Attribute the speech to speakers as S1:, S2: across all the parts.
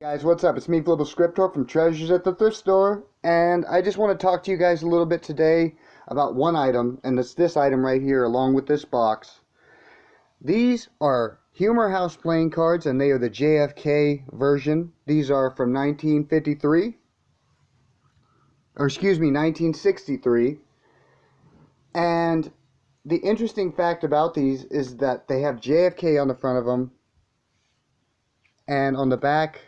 S1: Guys, what's up? It's me, flibbelscriptor from Treasures at the Thrift Store, and I just want to talk to you guys a little bit today about one item, and it's this item right here along with this box. These are Humor House playing cards, and they are the JFK version. These are from 1953, or excuse me, 1963, and the interesting fact about these is that they have JFK on the front of them, and on the back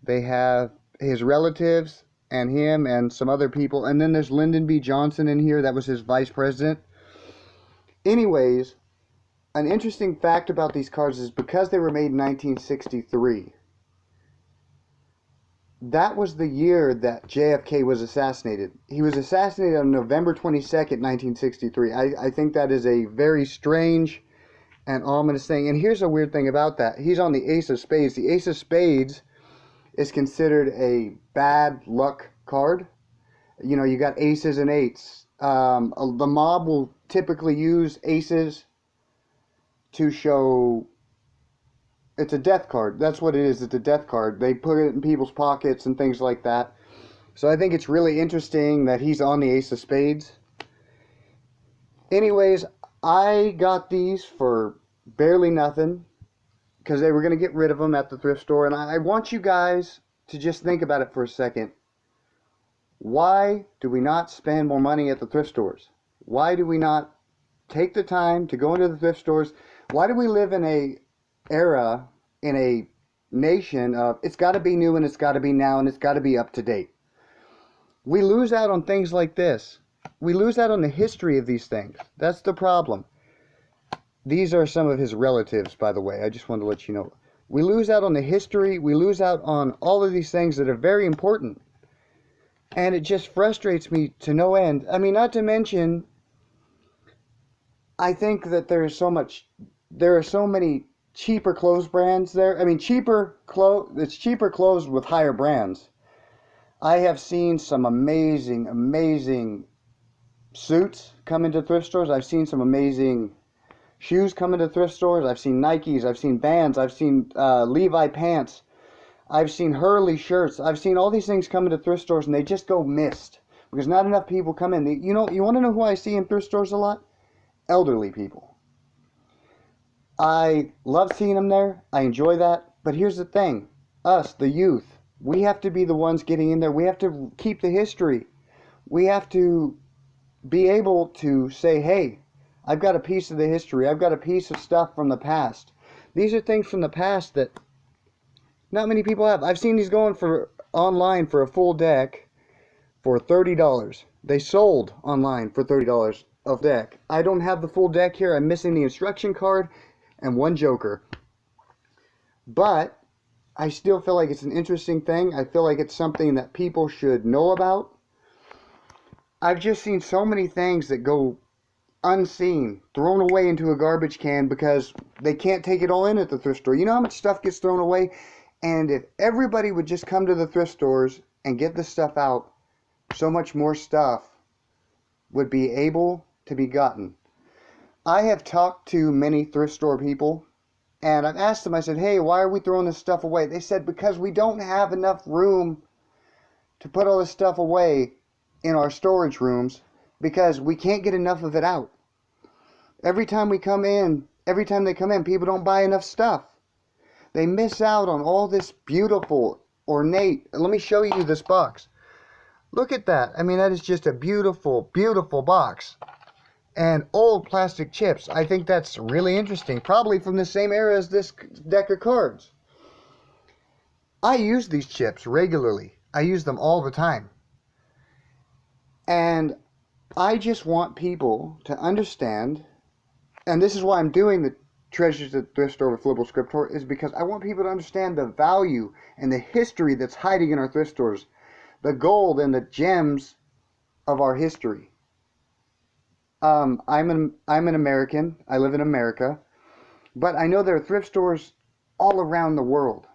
S1: they have his relatives and him and some other people. And then there's Lyndon B. Johnson in here. That was his vice president. Anyways, an interesting fact about these cards is because they were made in 1963, that was the year that JFK was assassinated. He was assassinated on November 22nd, 1963. I think that is a very strange and ominous thing. And here's a weird thing about that. He's on the Ace of Spades. The Ace of Spades is considered a bad luck card. You know, you got aces and eights. The mob will typically use aces to show it's a death card. That's what it is. It's a death card. They put it in people's pockets and things like that. So I think it's really interesting that he's on the Ace of Spades. Anyways, I got these for barely nothing, because they were going to get rid of them at the thrift store. And I want you guys to just think about it for a second. Why do we not spend more money at the thrift stores? Why do we not take the time to go into the thrift stores? Why do we live in a era, in a nation of it's got to be new and it's got to be now and it's got to be up to date? We lose out on things like this. We lose out on the history of these things. That's the problem. These are some of his relatives, by the way. I just wanted to let you know. We lose out on the history. We lose out on all of these things that are very important. And it just frustrates me to no end. I mean, not to mention, I think that there are so many cheaper clothes brands there. I mean, it's cheaper clothes with higher brands. I have seen some amazing suits come into thrift stores. I've seen some amazing shoes come into thrift stores. I've seen Nikes, I've seen Vans, I've seen Levi pants, I've seen Hurley shirts. I've seen all these things come into thrift stores and they just go missed because not enough people come in. You want to know who I see in thrift stores a lot? Elderly people. I love seeing them there. I enjoy that. But here's the thing. Us, the youth, we have to be the ones getting in there. We have to keep the history. We have to be able to say, hey, I've got a piece of the history. I've got a piece of stuff from the past. These are things from the past that not many people have. I've seen these going for online for a full deck for $30. They sold online for $30 a deck. I don't have the full deck here. I'm missing the instruction card and one joker. But I still feel like it's an interesting thing. I feel like it's something that people should know about. I've just seen so many things that go unseen, thrown away into a garbage can because they can't take it all in at the thrift store. You know how much stuff gets thrown away? And if everybody would just come to the thrift stores and get this stuff out, so much more stuff would be able to be gotten. I have talked to many thrift store people and I've asked them, I said, hey, why are we throwing this stuff away? They said, because we don't have enough room to put all this stuff away in our storage rooms, because we can't get enough of it out. Every time they come in, people don't buy enough stuff. They miss out on all this beautiful, ornate. Let me show you this box. Look at that. I mean, that is just a beautiful, beautiful box. And old plastic chips. I think that's really interesting. Probably from the same era as this deck of cards. I use these chips regularly. I use them all the time. And I just want people to understand, and this is why I'm doing the Treasures at the Thrift Store with flibbelscriptor, is because I want people to understand the value and the history that's hiding in our thrift stores, the gold and the gems of our history. I'm an American. I live in America, but I know there are thrift stores all around the world.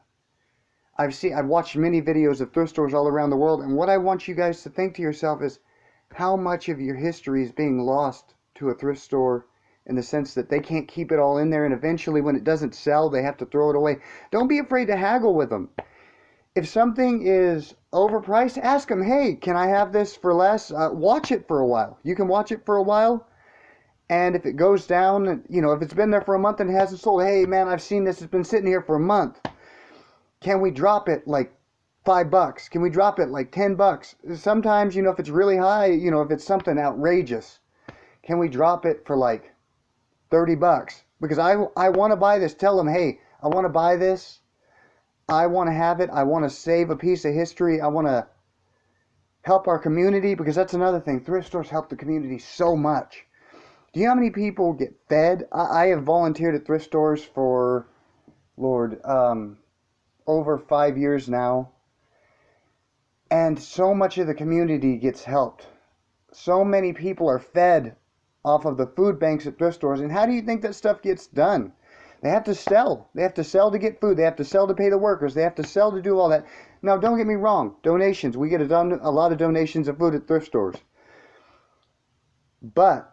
S1: I've watched many videos of thrift stores all around the world, and what I want you guys to think to yourself is, how much of your history is being lost to a thrift store in the sense that they can't keep it all in there, and eventually when it doesn't sell, they have to throw it away. Don't be afraid to haggle with them. If something is overpriced, ask them, hey, can I have this for less? Watch it for a while. You can watch it for a while. And if it goes down, if it's been there for a month and it hasn't sold, hey, man, I've seen this. It's been sitting here for a month. Can we drop it like $5? Can we drop it like $10? Sometimes, if it's really high, if it's something outrageous, can we drop it for like $30? Because I want to buy this. Tell them, hey, I want to buy this. I want to have it. I want to save a piece of history. I want to help our community, because that's another thing. Thrift stores help the community so much. Do you know how many people get fed? I have volunteered at thrift stores for, Lord, over 5 years now. And so much of the community gets helped. So many people are fed off of the food banks at thrift stores. And how do you think that stuff gets done? They have to sell. They have to sell to get food. They have to sell to pay the workers. They have to sell to do all that. Now, don't get me wrong. Donations. We get a lot of donations of food at thrift stores. But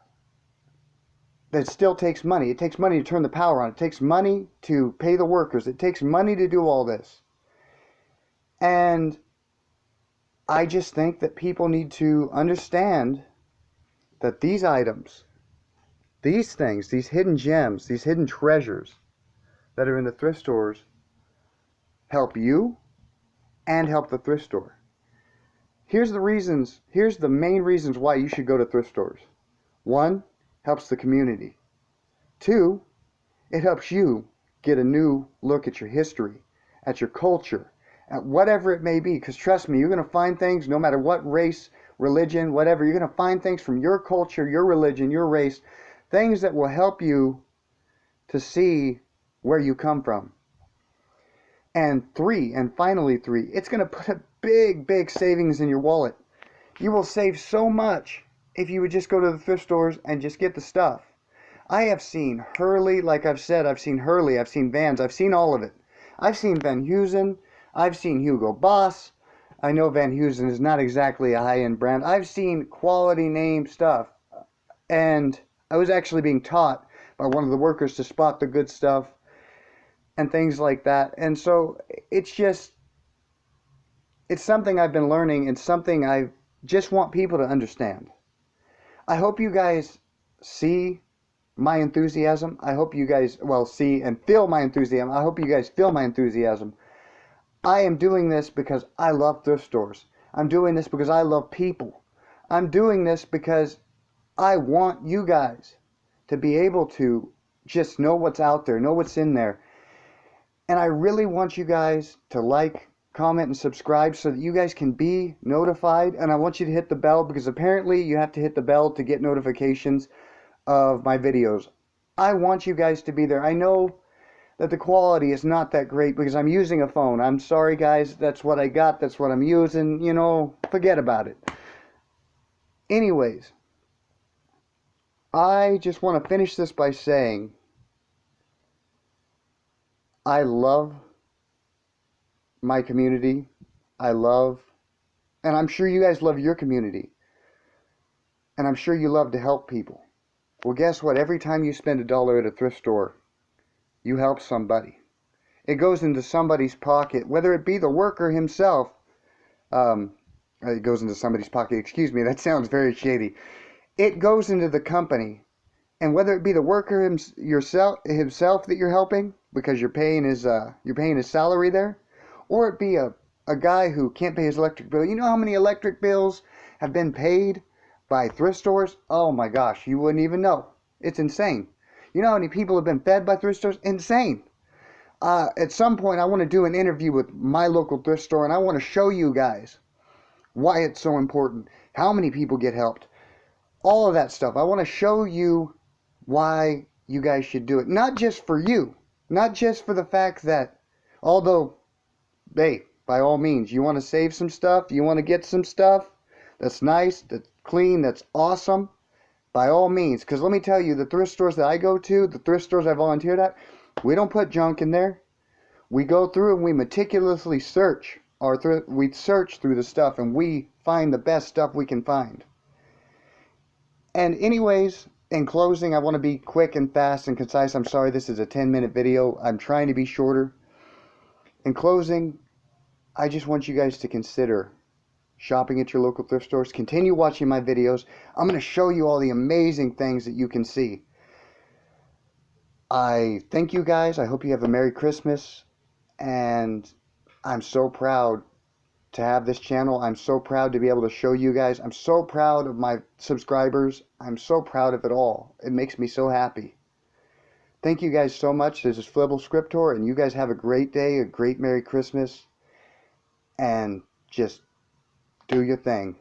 S1: that still takes money. It takes money to turn the power on. It takes money to pay the workers. It takes money to do all this. And I just think that people need to understand that these items, these things, these hidden gems, these hidden treasures that are in the thrift stores help you and help the thrift store. Here's the main reasons why you should go to thrift stores. 1, helps the community. 2, it helps you get a new look at your history, at your culture, at whatever it may be. Because trust me, you're going to find things, no matter what race, religion, whatever, you're going to find things from your culture, your religion, your race, things that will help you to see where you come from. And 3, and finally 3, it's going to put a big, big savings in your wallet. You will save so much if you would just go to the thrift stores and just get the stuff. I have seen Hurley, like I've said, I've seen Hurley, I've seen Vans, I've seen all of it. I've seen Van Heusen, I've seen Hugo Boss. I know Van Heusen is not exactly a high-end brand. I've seen quality name stuff. And I was actually being taught by one of the workers to spot the good stuff and things like that. And so it's something I've been learning, and something I just want people to understand. I hope you guys see my enthusiasm. I hope you guys, see and feel my enthusiasm. I hope you guys feel my enthusiasm. I am doing this because I love thrift stores. I'm doing this because I love people. I'm doing this because I want you guys to be able to just know what's out there, know what's in there. And I really want you guys to like, comment, and subscribe so that you guys can be notified. And I want you to hit the bell, because apparently you have to hit the bell to get notifications of my videos. I want you guys to be there. I know that the quality is not that great because I'm using a phone. I'm sorry, guys. That's what I got. That's what I'm using. Forget about it. Anyways, I just want to finish this by saying I love my community. And I'm sure you guys love your community. And I'm sure you love to help people. Well, guess what? Every time you spend $1 at a thrift store, you help somebody. It goes into somebody's pocket, whether it be the worker himself. It goes into somebody's pocket. Excuse me, that sounds very shady. It goes into the company. And whether it be the worker himself that you're helping, because you're paying his salary there, or it be a guy who can't pay his electric bill. You know how many electric bills have been paid by thrift stores? Oh my gosh, you wouldn't even know. It's insane. You know how many people have been fed by thrift stores? Insane. At some point, I want to do an interview with my local thrift store, and I want to show you guys why it's so important, how many people get helped, all of that stuff. I want to show you why you guys should do it. Not just for you, not just for the fact that, although, hey, by all means, you want to save some stuff, you want to get some stuff that's nice, that's clean, that's awesome, by all means. Because let me tell you, the thrift stores that I go to, the thrift stores I volunteered at, we don't put junk in there. We go through and we meticulously search we search through the stuff, and we find the best stuff we can find. And anyways, in closing, I want to be quick and fast and concise. I'm sorry this is a 10-minute video. I'm trying to be shorter. In closing, I just want you guys to consider shopping at your local thrift stores. Continue watching my videos. I'm going to show you all the amazing things that you can see. I thank you guys. I hope you have a Merry Christmas. And I'm so proud to have this channel. I'm so proud to be able to show you guys. I'm so proud of my subscribers. I'm so proud of it all. It makes me so happy. Thank you guys so much. This is flibbelscriptor, and you guys have a great day, a great Merry Christmas, and just do your thing.